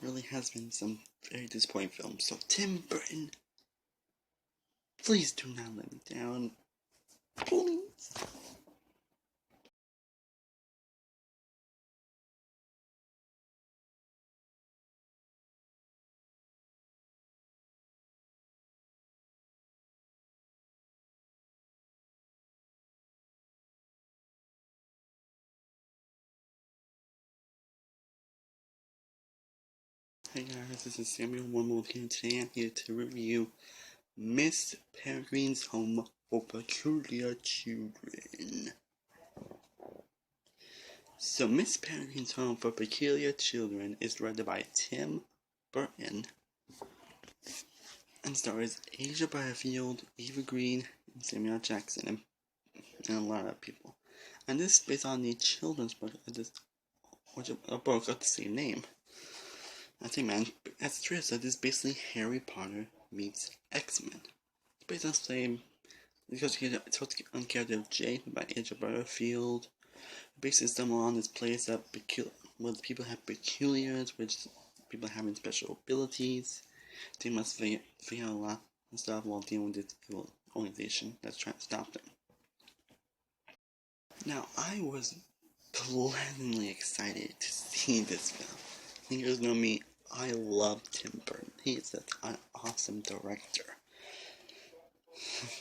really has been some very disappointing films. So Tim Burton, please do not let me down. Please. Hey guys, this is Samuel Wormwood here. Today I'm here to review Miss Peregrine's Home for Peculiar Children. So Miss Peregrine's Home for Peculiar Children is directed by Tim Burton and stars Asia Butterfield, Eva Green, and Samuel Jackson, and a lot of people. And this is based on the children's book, a book of the same name. I think, man, as the trailer said, this is basically Harry Potter meets X-Men. It's based on the same, because it's on the character of Jay by Asia Butterfield. Basically, stumble on this place that where people have peculiars, which people having special abilities. They must figure out a lot of stuff while dealing with this evil organization that's trying to stop them. Now, I was pleasantly excited to see this film. You guys know me, I love Tim Burton. He is an awesome director.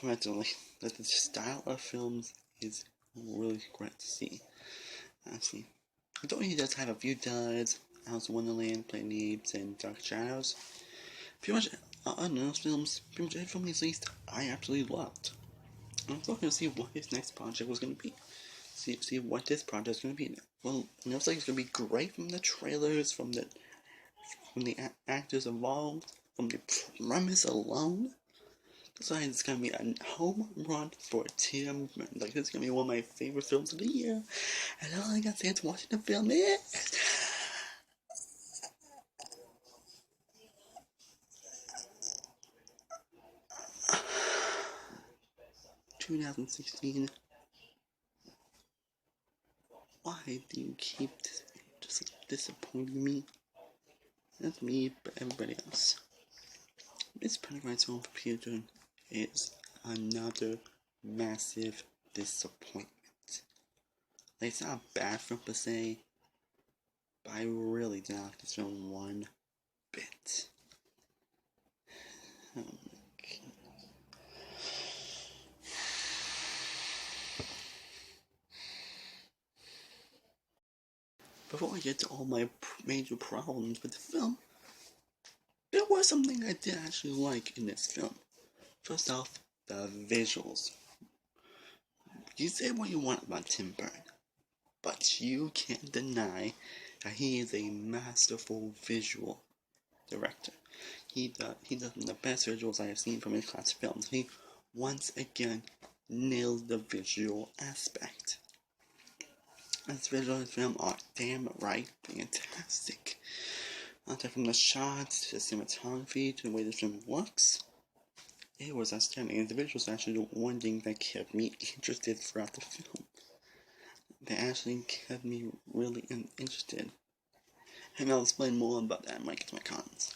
Actually, the style of films is really great to see. Actually, though he does have a few duds, Alice in Wonderland, Planet of the Apes, and Dark Shadows. Pretty much, on those films, pretty much every film he's released, I absolutely loved. I was looking to see what his next project was going to be. See what this project is going to be. Well, it looks like it's going to be great from the trailers, from the actors involved, from the premise alone. That's why it's going to be a home run for Tim Burton. Like, this is going to be one of my favorite films of the year. And all I got to say to watching the film is 2016. Why do you keep just disappointing me? That's me, but everybody else. Miss Peregrine's Home for Children is another massive disappointment. Like, it's not a bad film per se, but I really did not like this film one bit. Oh my God. Before I get to all my major problems with the film, there was something I did actually like in this film. First off, the visuals. You say what you want about Tim Burton, but you can't deny that he is a masterful visual director. He does the best visuals I have seen from his classic films. He once again nails the visual aspect. His visuals in the film are damn right fantastic. From the shots to the cinematography to the way the film looks, it was outstanding. And the visuals are actually the one thing that kept me interested throughout the film. They actually kept me really interested. And I'll explain more about that when I get to my comments.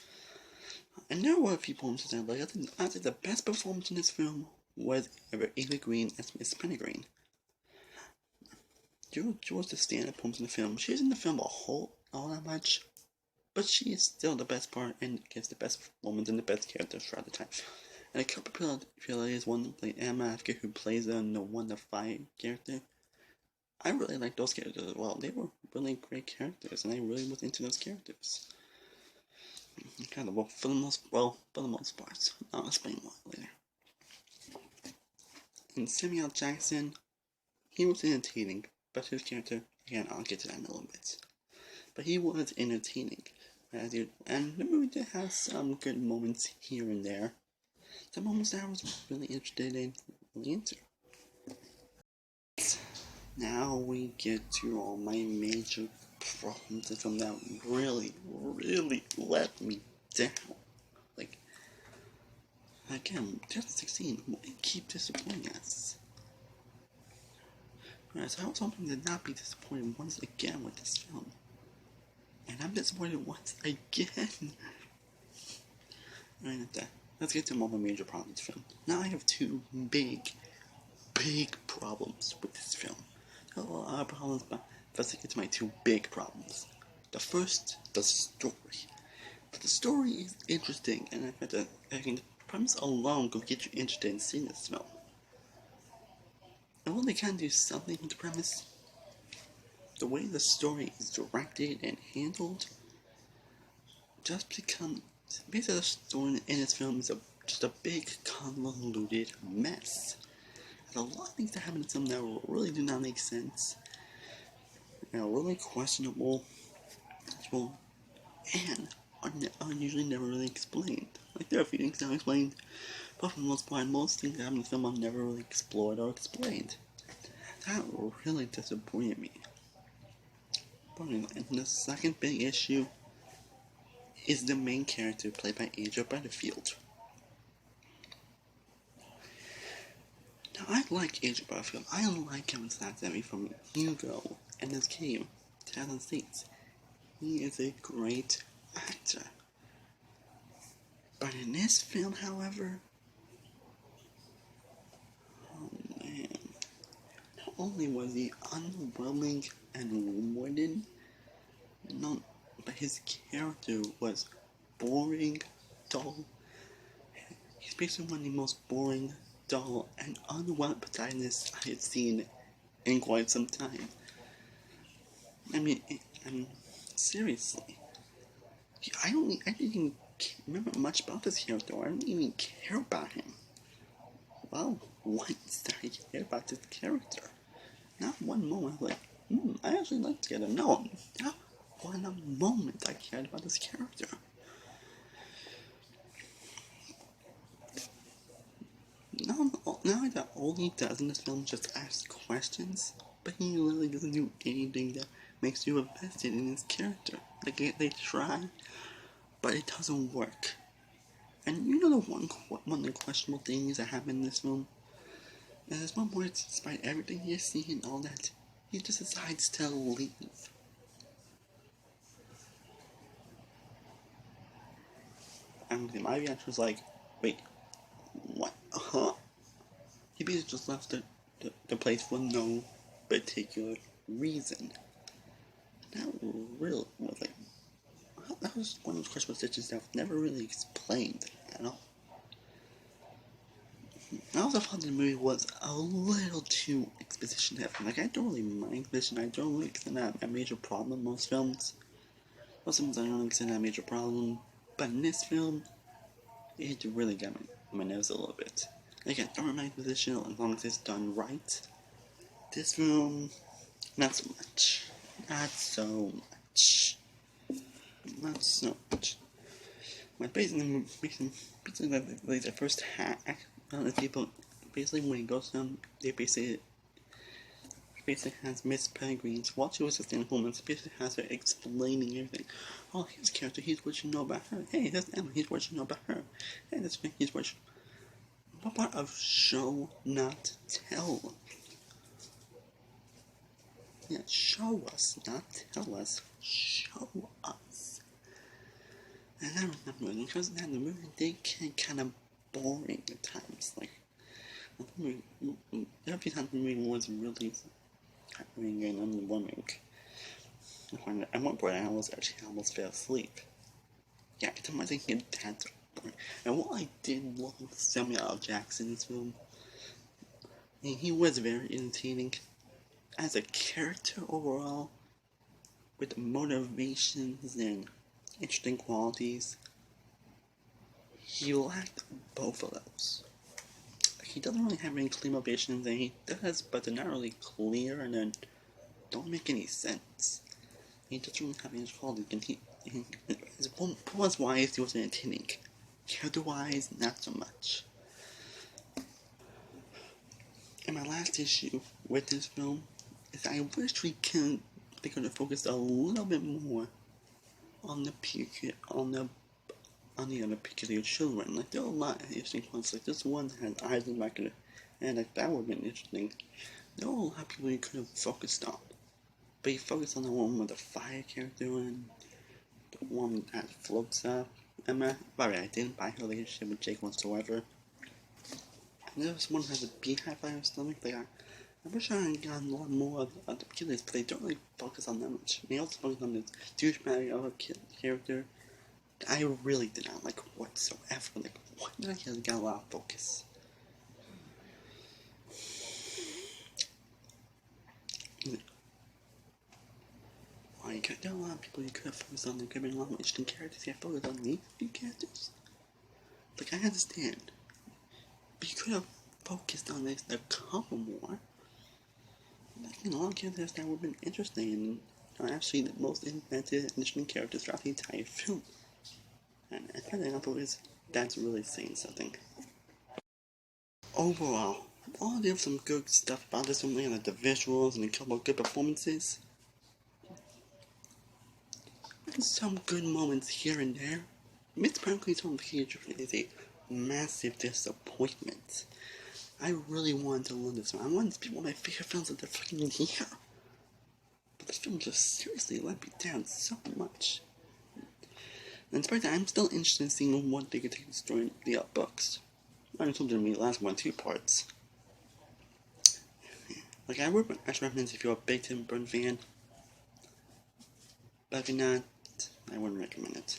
And there were a few performances that I think the best performance in this film was Eva Green as Miss Peregrine. She was the standard performance in the film. She isn't in the film all that much, but she is still the best part and gives the best performance and the best character throughout the time. And the Pecuilar is one that played Emma, I forget who plays the one to five character. I really like those characters as well. They were really great characters, and I really was into those characters. Kind of, for the most part. I'll explain more later. And Samuel Jackson, he was entertaining, but his character, again, I'll get to that in a little bit. But he was entertaining, and the movie did have some good moments here and there. Some moments that I was really interested in, really into. Now we get to all my major problems with film that really let me down. Like, again, 2016, why keep disappointing us? Right, so I was hoping to not be disappointed once again with this film. And I'm disappointed once again. Alright, let's get to all the major problems with the film. Now I have two big problems with this film. There are a lot of problems, but first I get to my two big problems. The first, the story. But the story is interesting, and I think the premise alone could get you interested in seeing this film. And while they can do something with the premise, the way the story is directed and handled just becomes... Basically, the story in this film is just a big, convoluted mess. There's a lot of things that happen in this film that really do not make sense, and are really questionable, and are usually never really explained. Like, there are a few things that are explained, but for the most part, most things that happen in the film are never really explored or explained. That really disappointed me. And the second big issue is the main character played by Asia Butterfield. Now, I like Asia Butterfield. I like Kevin Satsevy from Hugo and this game, 2006. He is a great actor. But in this film, however, oh man, not only was he underwhelming and wooden, but his character was boring, dull. He's basically one of the most boring, dull, and unwell protagonists I have seen in quite some time. I mean, seriously, I didn't even remember much about this character. I didn't even care about him. Well, once did I care about this character. Not one moment I was like, I actually like to get to know him. Not one moment I cared about this character. Now that all he does in this film is just ask questions, but he literally doesn't do anything that makes you invested in his character. Like, they try, but it doesn't work. And you know one of the questionable things that happen in this film? And there's one point, despite everything he's seen and all that, he just decides to leave. And my reaction was like, wait, what? He basically just left the place for no particular reason. That really was like, that was one of those questionable situations that was never really explained at all. I also thought the movie was a little too exposition heavy. Like, I don't really mind exposition. I don't really consider that a major problem in most films. Most films I don't really consider that a major problem. But in this film, it really got my nerves a little bit. Like, I don't mind exposition as long as it's done right. This film, not so much. Not so much. But basically the first hack, the people, basically when he goes to them, they basically has Miss Pergeine while she was just in home, and basically has her explaining everything. Oh, his character, here's what you know about her. Hey, that's Emma, here's what you know about her. Hey, that's me, here's what you... What part of show, not tell? Yeah, show us, not tell us. Show us. And I remember, because that the movie did get kind of boring at times. Like, there are a few times the movie was really tiring and underwhelming. At one point, I almost fell asleep. Yeah, I don't think that's boring. And while I did love Samuel L. Jackson's film, and he was very entertaining as a character overall, with motivations and interesting qualities, he lacked both of those. He doesn't really have any clear motivations, and he does, but they're not really clear and then don't make any sense. He doesn't really have any qualities, and performance-wise, he wasn't entertaining. Character-wise, not so much. And my last issue with this film is I wish they could have focused a little bit more on the peculiar children. Like, there are a lot of interesting points. Like, this one that has eyes in the back of it, and like, that would have been interesting. There were a lot of people you could have focused on, but you focused on the one with the fire character, and the one that floats up. Emma, sorry, I didn't buy her relationship with Jake whatsoever. And there was one who has a beehive by her stomach. Like, I wish I had gotten a lot more of the Peculiars, but they don't really focus on that much. They also focus on this douchebag of a character I really did not like whatsoever. Like, why did I get a lot of focus? Why you could get a lot of people you could have focused on. There could have been a lot more interesting characters. You have focused on these few characters. Like, I understand. But you could have focused on this a couple more. Like, a lot of characters that would have been interesting and are actually the most inventive and interesting characters throughout the entire film. And I find that that's really saying something. Overall, while there's some good stuff about this film, like the visuals and a couple of good performances, and some good moments here and there, Miss Pergeine's Home is a massive disappointment. I really wanted to learn this film. I wanted this to be one of my favorite films of the fucking year. But this film just seriously let me down so much. And despite that, I'm still interested in seeing what they could take the story in the books. I told them the last 2 parts. Like, I would actually recommend if you're a big Tim Burton fan. But if you're not, I wouldn't recommend it.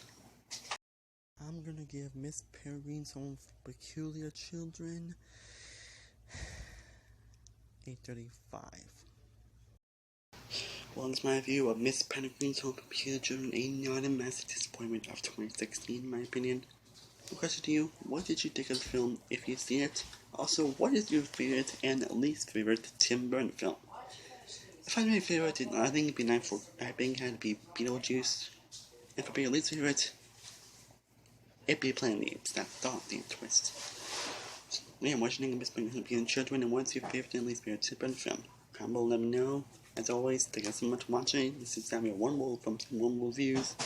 I'm gonna give Miss Pergeine's Home for Peculiar Children 8.35. Well, that's my review of Miss Pergeine's Home for Peculiar Children, a massive disappointment of 2016, in my opinion. A question to you, what did you think of the film if you see it? Also, what is your favorite and least favorite Tim Burton film? If I had my favorite, I think it'd be nice for, I think it had to be Beetlejuice. And for your least favorite, it'd be Planet of the Apes. That thought, the twist. Yeah, what you think of Miss Pergeine's Children, and what's your favorite and least favorite Tim Burton film? Comment below, let me know. As always, thank you so much for watching. This is Samuel One World from Some One World Reviews,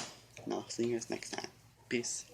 and I'll see you guys next time. Peace.